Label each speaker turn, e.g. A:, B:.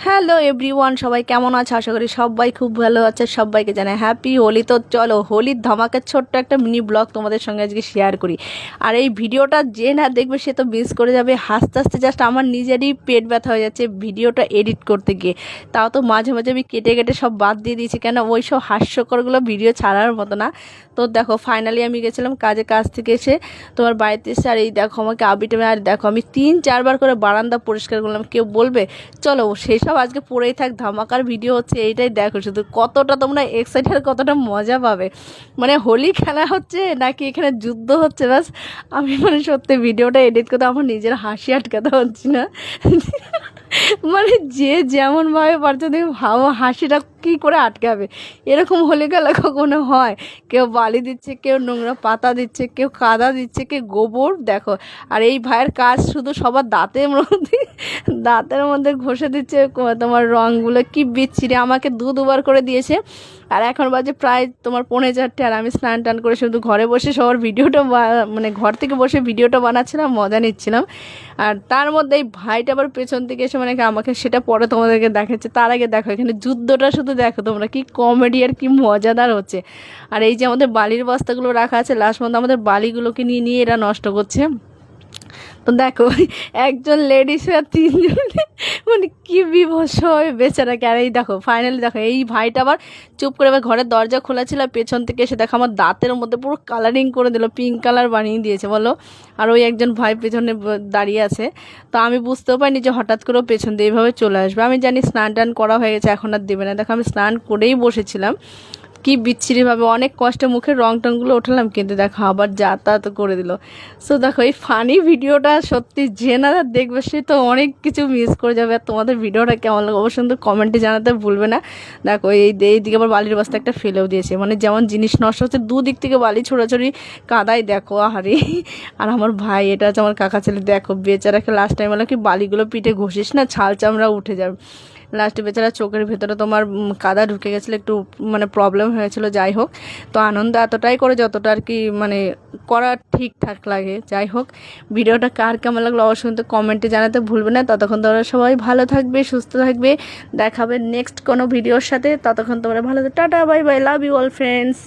A: Hello everyone, সবাই কেমন আছে? আশা করি সবাই খুব ভালো আছে। সবাইকে জানাই হ্যাপি হোলি। তো চলো হোলির ধামাকের ছোট্ট একটা মিনি ব্লগ তোমাদের সঙ্গে আজকে শেয়ার করি। আর এই ভিডিওটা যে না দেখবে সে তো মিস করে যাবে। হাসতে হাসতে জাস্ট আমার নিজেরই পেট ব্যথা হয়ে যাচ্ছে ভিডিওটা এডিট করতে গিয়ে। তাও তো মাঝে মাঝে আমি কেটে কেটে সব বাদ দিয়ে দিয়েছি, কেন ওই সব হাস্যকরগুলো ভিডিও ছাড়ার মতো না। তো দেখো ফাইনালি আমি গেছিলাম কাজ থেকে এসে তোমার বাড়িতে এসে, আর এই দেখো আমাকে আবিটামে, আর দেখো আমি 3-4 বার করে বারান্দা পরিষ্কার করলাম। কেউ বলবে চলো সেই সব আজকে পড়েই থাক, ধামাকার ভিডিও হচ্ছে এইটাই দেখো, শুধু কতটা তোমরা এক্সাইটেড, কতটা মজা পাবে। মানে হোলি খেলা হচ্ছে নাকি এখানে যুদ্ধ হচ্ছে, ব্যাস আমি মানে সত্যি ভিডিওটা এডিট করতে আমার নিজের হাসি আটকাতে হচ্ছে না। মানে যে যেমনভাবে পারছে তুমি ভাবো হাসিটা কী করে আটকাবে। এরকম হোলি খেলা কখনো হয়? কেউ বালি দিচ্ছে, কেউ নোংরা পাতা দিচ্ছে, কেউ কাদা দিচ্ছে, কেউ গোবর, দেখো। আর এই ভাইয়ের কাজ শুধু সবার দাঁতের মধ্যে ঘষে দিচ্ছে তোমার রঙগুলো, কি বিচ্ছিরি। আমাকে দুবার করে দিয়েছে। আর এখন বাজে প্রায় তোমার 3:45, আর আমি স্নান টান করে শুধু ঘরে বসে সবার ভিডিওটা মানে ঘর থেকে বসে ভিডিওটা বানাচ্ছিলাম, মজা নিচ্ছিলাম। আর তার মধ্যে এই ভাইটা আবার পেছন থেকে এসে মানে আমাকে সেটা পরে তোমাদেরকে দেখাচ্ছে। তার আগে দেখো এখানে যুদ্ধটা শুধু দেখো তোমরা, কি কমেডি আর কি মজাদার হচ্ছে। আর এই যে আমাদের বালির বস্তাগুলো রাখা আছে, লাস্ট পর্যন্ত আমাদের বালিগুলোকে নিয়ে নিয়ে এরা নষ্ট করছে। তো দেখো একজন লেডিস আর 3জন, মানে কি বিভৎস হবে বেচারাকে। আর এই দেখো ফাইনালি দেখো এই ভাইটা আবার চুপ করে আবার ঘরের দরজা খোলা ছিল, পেছন থেকে এসে দেখো আমার দাঁতের মধ্যে পুরো কালারিং করে দিল, পিঙ্ক কালার বানিয়ে দিয়েছে বলো। আর ওই একজন ভাই পেছনে দাঁড়িয়ে আছে। তো আমি বুঝতেও পারিনি যে হঠাৎ করেও পেছন দিয়ে এইভাবে চলে আসবে। আমি জানি স্নান টান করা হয়ে গেছে, এখন আর দেবে না। দেখো আমি স্নান করেই বসেছিলাম, কি বিচ্ছিরিভাবে অনেক কষ্টে মুখের রং টংগুলো উঠালাম, কিন্তু দেখো আবার যাতায়াত করে দিল। সো দেখো এই ফানি ভিডিওটা সত্যি যে না দেখবে সে তো অনেক কিছু মিস করে যাবে। আর তোমাদের ভিডিওটা কেমন লাগে অবশ্যই কিন্তু কমেন্টে জানাতে ভুলবে না। দেখো এইদিকে আবার বালির বস্তা একটা ফেলেও দিয়েছে, মানে যেমন জিনিস নষ্ট হচ্ছে দুদিক থেকে বালি ছোড়াছড়ি, কাদাই দেখো আহারি। আর আমার ভাই, এটা হচ্ছে আমার কাকা ছেলে, দেখো বেচারাকে লাস্ট টাইম বললাম কি বালিগুলো পিঠে ঘষিস না, ছাল চামড়া উঠে যাবে। লাস্টে বেচারা চোখের ভেতরে তোমার কাদা ঢুকে গেছিলো, একটু মানে প্রবলেম হয়েছিল। যাই হোক, তো আনন্দ এতটাই করে যতটা আর কি মানে করা ঠিকঠাক লাগে। যাই হোক, ভিডিওটা কার কেমন লাগলো অবশ্যই কিন্তু কমেন্টে জানাতে ভুলবে না। ততক্ষণ তোমরা সবাই ভালো থাকবে, সুস্থ থাকবে, দেখাবে নেক্সট কোনো ভিডিওর সাথে। ততক্ষণ তোমরা ভালো, tata bye bye, love you all friends.